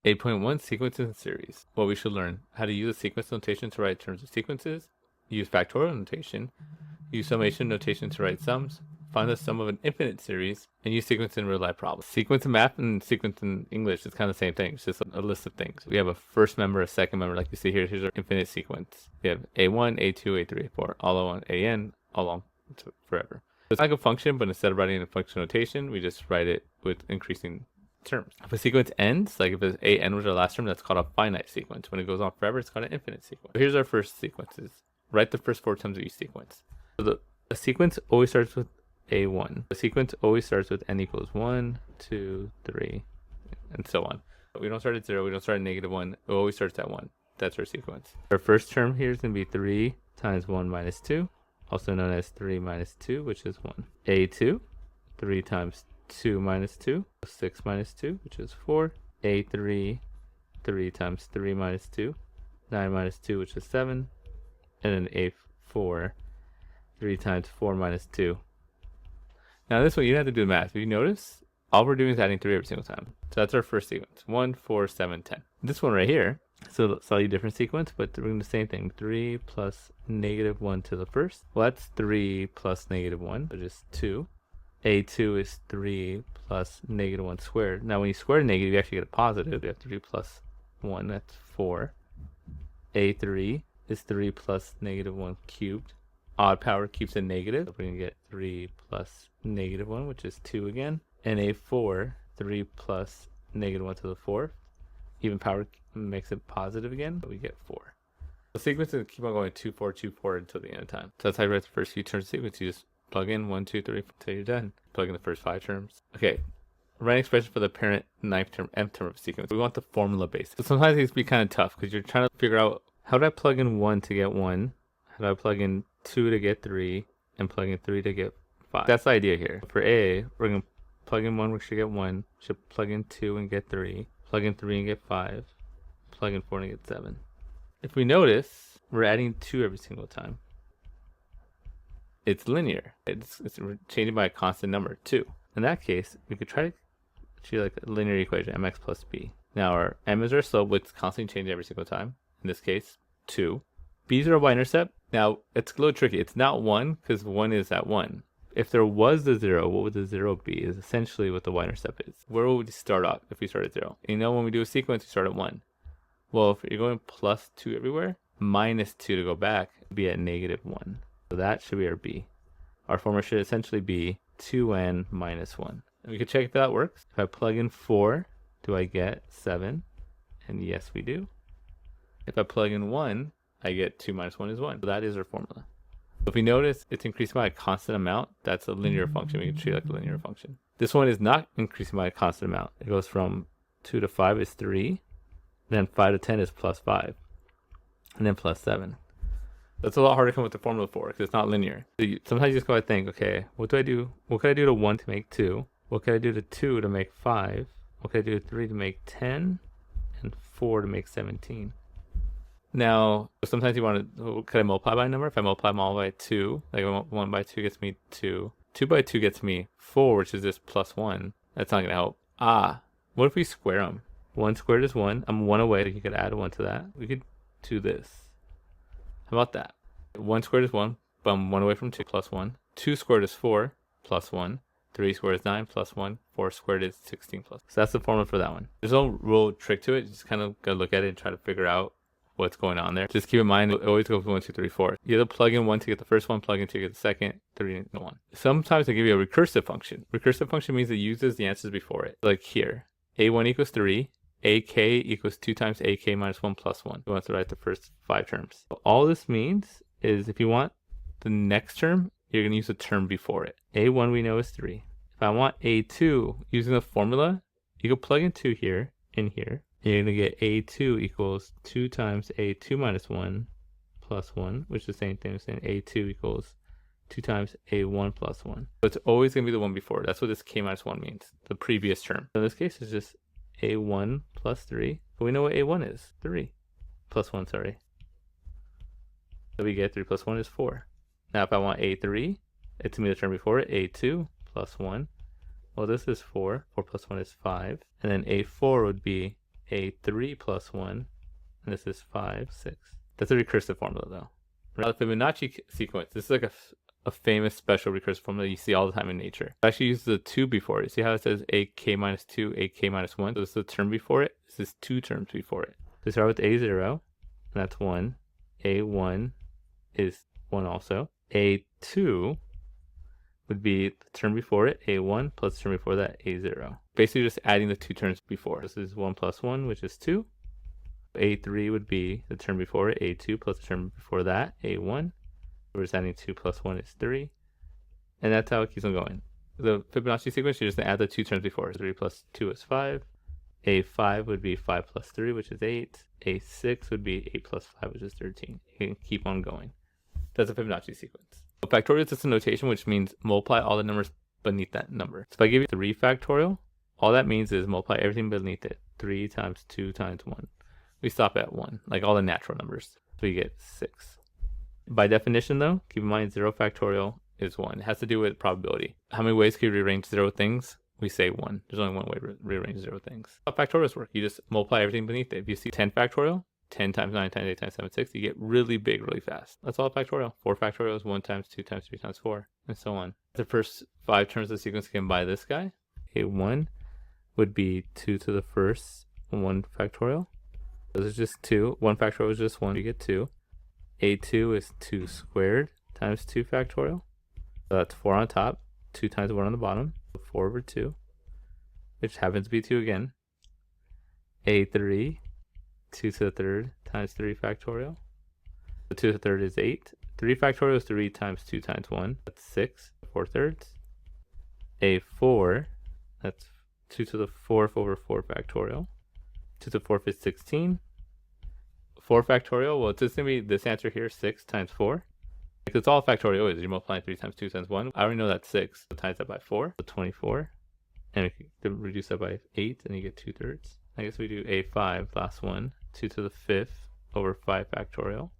8.1 Sequences and Series. What we should learn: how to use a sequence notation to write terms of sequences, use factorial notation, use summation notation to write sums, find the sum of an infinite series, and use sequence in real-life problems. Sequence in math and sequence in English is kind of the same thing. It's just a list of things. We have a first member, a second member, like you see here. Here's our infinite sequence. We have A1, A2, A3, A4, all along AN, all along forever. It's like a function, but instead of writing in a function notation, we just write it with increasing terms. If a sequence ends, like if it's AN was our last term, that's called a finite sequence. When it goes on forever, it's called an infinite sequence. So here's our first sequences. Write the first 4 terms of each sequence. So a sequence always starts with A1. The sequence always starts with n equals 1, 2, 3, and so on. We don't start at 0, we don't start at -1, it always starts at 1. That's our sequence. Our first term here is going to be 3 times 1 minus 2, also known as 3 minus 2, which is 1. A2, 3 times 2 minus 2, 6 minus 2, which is 4. A3, 3 times 3 minus 2, 9 minus 2, which is 7. And then A4, 3 times 4 minus 2. Now this one, you don't have to do the math. If you notice, all we're doing is adding 3 every single time. So that's our first sequence. 1, 4, 7, 10. This one right here, so a slightly different sequence, but we're doing the same thing. 3 plus -1 to the first. Well, that's 3 plus -1, which is 2. A2 is 3 plus -1 squared. Now when you square a negative, you actually get a positive. You have 3 plus 1, that's 4. A3 is 3 plus -1 cubed. Odd power keeps it negative. So we're going to get 3 plus -1, which is 2 again. And A4, 3 plus -1 to the 4th. Even power makes it positive again, but we get 4. The sequences keep on going 2, 4, 2, 4 until the end of time. So that's how you write the first few terms of sequence. You just plug in 1, 2, 3 until you're done. Plug in the first 5 terms. Okay. Write an expression for the parent 9th term, nth term of a sequence. We want the formula base. So sometimes these can be kind of tough because you're trying to figure out, how do I plug in 1 to get 1? How do I plug in 2 to get 3? And plug in 3 to get 5? That's the idea here. For A, we're going to plug in 1, we should get 1. Should plug in 2 and get 3. Plug in 3 and get 5. Plug in 4 and get 7. If we notice, we're adding 2 every single time. It's linear. It's changing by a constant number, 2. In that case, we could try to treat like a linear equation, mx plus b. Now our m is our slope, which is constantly changing every single time. In this case, 2. B is our y-intercept. Now, it's a little tricky. It's not 1 because 1 is at 1. If there was the 0, what would the 0 be? Is essentially what the y-intercept is. Where would we start off if we start at 0? You know, when we do a sequence, we start at 1. Well, if you're going plus 2 everywhere, minus 2 to go back, would be at -1. So that should be our b. Our formula should essentially be 2n minus 1. And we can check if that works. If I plug in 4, do I get 7? And yes, we do. If I plug in 1, I get 2 minus 1 is 1. So that is our formula. If we notice it's increasing by a constant amount, that's a linear function. We can treat it like a linear function. This one is not increasing by a constant amount. It goes from 2 to 5 is 3. Then 5 to 10 is plus 5. And then plus 7. That's a lot harder to come up with the formula for because it's not linear. So sometimes you just gotta think, okay, what do I do? What could I do to 1 to make 2? What could I do to 2 to make 5? What could I do to 3 to make 10? And 4 to make 17. Now, sometimes you want to, could I multiply by a number? If I multiply them all by 2, like 1 by 2 gets me 2. 2 by 2 gets me 4, which is just plus 1. That's not going to help. What if we square them? 1 squared is 1. I'm 1 away. You could add 1 to that. We could do this. How about that? 1 squared is 1, but I'm 1 away from 2, plus 1. 2 squared is 4, plus 1. 3 squared is 9, plus 1. 4 squared is 16 plus. So that's the formula for that one. There's no real trick to it. You just kind of got to look at it and try to figure out what's going on there. Just keep in mind, it always goes 1, 2, 3, 4. You have to plug in 1 to get the first one, plug in 2 to get the second, 3 and 1. Sometimes they give you a recursive function. Recursive function means it uses the answers before it. Like here, a1 equals 3, ak equals 2 times ak minus 1 plus 1. We want to write the first 5 terms. All this means is if you want the next term, you're going to use the term before it. A1 we know is 3. If I want A2, using the formula, you can plug in 2 here, in here. You're going to get A2 equals 2 times A2 minus 1 plus 1, which is the same thing as saying A2 equals 2 times A1 plus 1. So it's always going to be the one before. That's what this K minus 1 means, the previous term. So in this case, it's just A1 plus 3. But we know what A1 is, 3. Plus 1, sorry. So we get 3 plus 1 is 4. Now if I want A3, it's going to be the term before it, A2 plus 1. Well, this is 4. 4 plus 1 is 5. And then A4 would be A3 plus 1, and this is 5, 6. That's a recursive formula though. Now the Fibonacci sequence, this is like a famous special recursive formula you see all the time in nature. I actually use the 2 before it. See how it says AK minus 2, AK minus 1? So this is the term before it. This is 2 terms before it. So start with A0, and that's 1. A1 is 1 also. A2 would be the term before it, A1, plus the term before that, A0. Basically just adding the 2 terms before. This is 1 plus 1, which is 2. A3 would be the term before it, A2, plus the term before that, A1. We're just adding 2 plus 1 is 3. And that's how it keeps on going. The Fibonacci sequence, you're just going to add the 2 terms before. 3 plus 2 is 5. A5 would be 5 plus 3, which is 8. A6 would be 8 plus 5, which is 13. You can keep on going. That's a Fibonacci sequence. Factorial is just a notation, which means multiply all the numbers beneath that number. So if I give you 3 factorial, all that means is multiply everything beneath it. 3 times 2 times 1. We stop at 1, like all the natural numbers. So you get 6. By definition though, keep in mind 0 factorial is 1. It has to do with probability. How many ways can you rearrange 0 things? We say 1. There's only one way to rearrange 0 things. How factorials work? You just multiply everything beneath it. If you see 10 factorial, 10 times 9 times 8 times 7 6, you get really big really fast. That's all factorial. 4 factorial is 1 times 2 times 3 times 4, and so on. The first 5 terms of the sequence again by this guy. A1 would be 2 to the first 1 factorial. This is just 2. 1 factorial is just 1. You get 2. A2 is 2 squared times 2 factorial. So that's 4 on top, 2 times 1 on the bottom. 4 over 2, which happens to be 2 again. A3, 2 to the third times 3 factorial. So 2 to the third is 8. 3 factorial is 3 times 2 times 1. That's 6, 4 thirds. A4, that's 2 to the 4th over 4 factorial. 2 to the 4th is 16. 4 factorial, well, it's just going to be this answer here, 6 times 4. Because it's all factorial is. You're multiplying 3 times 2 times 1. I already know that's 6. So times that by 4. So 24. And we can reduce that by 8, and you get 2 thirds. I guess we do A5, last one. 2 to the 5th over 5 factorial.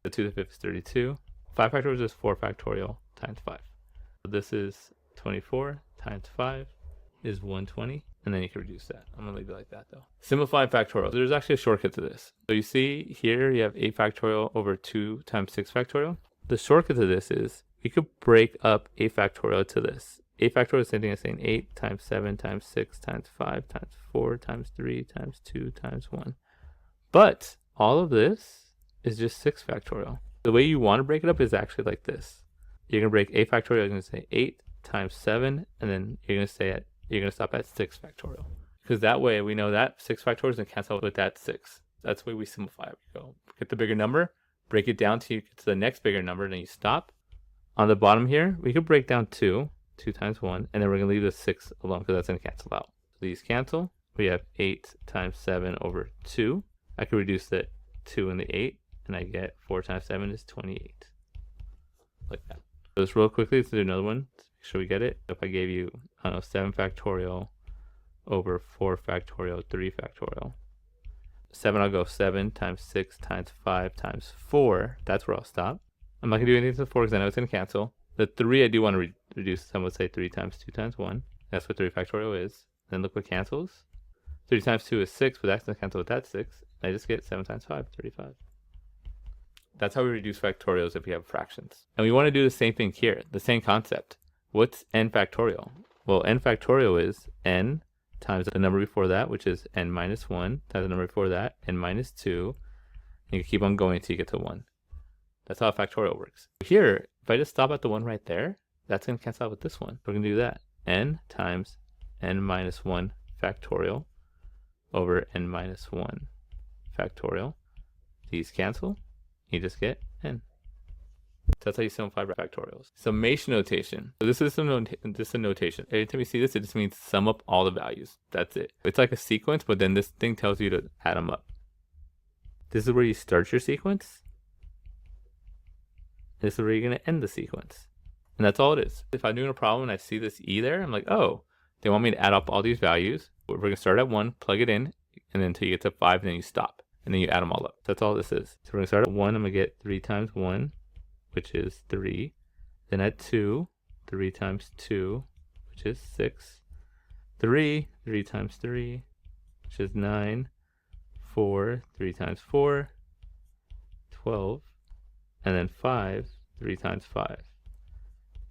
The 2 to the 5th is 32. 5 factorial is just 4 factorial times 5. So this is 24 times 5 is 120. And then you can reduce that. I'm going to leave it like that though. Simplified factorial. There's actually a shortcut to this. So you see here you have 8 factorial over 2 times 6 factorial. The shortcut to this is we could break up 8 factorial to this. 8 factorial is the same thing as saying 8 times 7 times 6 times 5 times 4 times 3 times 2 times 1. But all of this is just 6 factorial. The way you want to break it up is actually like this. You're going to break 8 factorial. You're going to say 8 times 7, and then you're going to stop at 6 factorial. Because that way we know that 6 factorial is going to cancel out with that 6. That's the way we simplify it. We go get the bigger number, break it down to the next bigger number, and then you stop. On the bottom here, we could break down 2 times 1, and then we're going to leave the 6 alone because that's going to cancel out. So these cancel. We have 8 times 7 over 2. I could reduce the 2 and the 8, and I get 4 times 7 is 28. Like that. So just real quickly, let's do another one. Make sure we get it. If I gave you, I don't know, 7 factorial over 4 factorial, 3 factorial. 7, I'll go 7 times 6 times 5 times 4. That's where I'll stop. I'm not going to do anything to the 4 because I know it's going to cancel. The 3 I do want to reduce. Some would say 3 times 2 times 1. That's what 3 factorial is. Then look what cancels. 3 times 2 is 6, but that's going to cancel with that 6. I just get 7 times 5, 35. That's how we reduce factorials if we have fractions. And we want to do the same thing here, the same concept. What's n factorial? Well, n factorial is n times the number before that, which is n minus 1, times the number before that, n minus 2. And you keep on going until you get to 1. That's how factorial works. Here, if I just stop at the 1 right there, that's going to cancel out with this one. We're going to do that. N times n minus 1 factorial over n minus 1 factorial. These cancel. You just get n. So that's how you simplify factorials. Summation notation. So this is a notation. Every time you see this, it just means sum up all the values. That's it. It's like a sequence, but then this thing tells you to add them up. This is where you start your sequence. This is where you're going to end the sequence. And that's all it is. If I'm doing a problem and I see this e there, I'm like, oh, they want me to add up all these values. We're going to start at 1, plug it in, and then until you get to 5, and then you stop. And then you add them all up. That's all this is. So we're going to start at 1. I'm going to get 3 times 1, which is 3. Then at 2, 3 times 2, which is 6. 3 times 3, which is 9, 4, 3 times 4, 12, and then 5, 3 times 5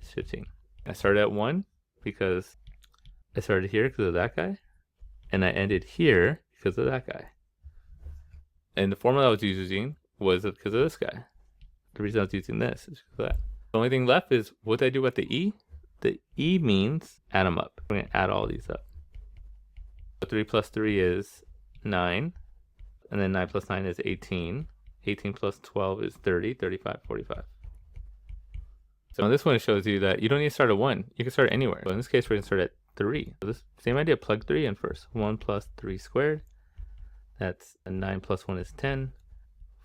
is 15. I started at 1 because I started here because of that guy, and I ended here because of that guy. And the formula I was using was because of this guy. The reason I was using this is because of that. The only thing left is what did I do at the E? The E means add them up. We're going to add all these up. So 3 plus 3 is 9. And then 9 plus 9 is 18. 18 plus 12 is 30, 35, 45. So on this one, it shows you that you don't need to start at 1. You can start anywhere. But in this case, we're going to start at 3. So this same idea, plug 3 in first. 1 plus 3 squared. That's 9 plus 1 is 10.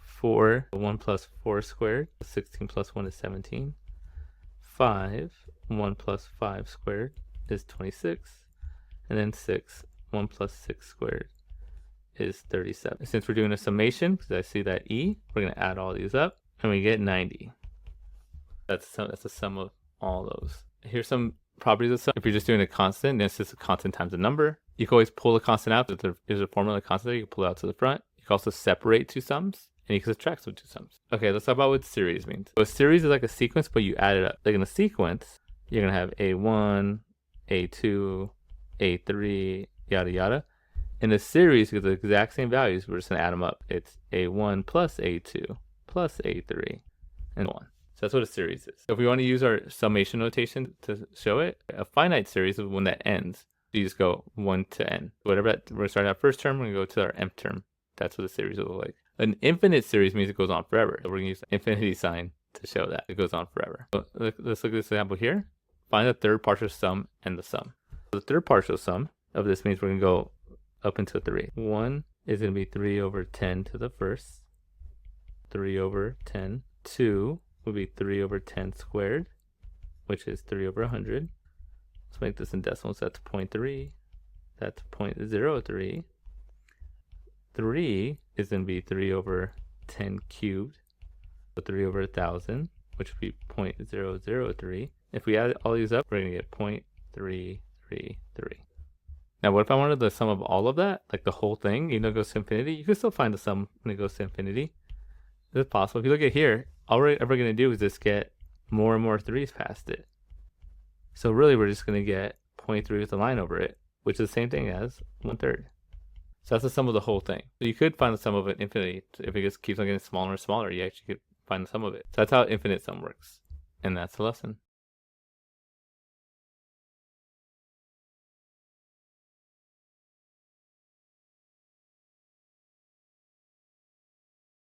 4, 1 plus 4 squared. 16 plus 1 is 17. 5, 1 plus 5 squared is 26. And then 6, 1 plus 6 squared is 37. Since we're doing a summation, because I see that E, we're going to add all these up, and we get 90. That's the sum of all those. Here's some properties of sum. If you're just doing a constant, this is a constant times a number. You can always pull a constant out. If there's a formula constant, you can pull it out to the front. You can also separate two sums, and you can subtract some two sums. Okay, let's talk about what series means. So a series is like a sequence, but you add it up. Like in a sequence, you're going to have A1, A2, A3, yada yada. In a series, with the exact same values, we're just going to add them up. It's A1 plus A2 plus A3, and so on. So that's what a series is. So if we want to use our summation notation to show it, a finite series is one that ends. You just go 1 to n. Whatever that, we're starting our first term, we're going to go to our nth term. That's what a series will look like. An infinite series means it goes on forever. So we're going to use the infinity sign to show that it goes on forever. So let's look at this example here. Find the third partial sum and the sum. So the third partial sum of this means we're going to go up into 3. 1 is going to be 3 over 10 to the first. 3 over 10. 2 will be 3 over 10 squared, which is 3 over 100. Let's make this in decimals. That's 0.3. That's 0.03. 3 is going to be 3 over 10 cubed. So 3 over 1,000, which would be 0.003. If we add all these up, we're going to get 0.333. Now, what if I wanted the sum of all of that, like the whole thing, even though it goes to infinity? You can still find the sum when it goes to infinity. It's possible. If you look at here, all we're ever going to do is just get more and more 3's past it. So really, we're just going to get 0.3 with a line over it, which is the same thing as 1/3. So that's the sum of the whole thing. So you could find the sum of an infinity. If it just keeps on getting smaller and smaller, you actually could find the sum of it. So that's how infinite sum works. And that's the lesson.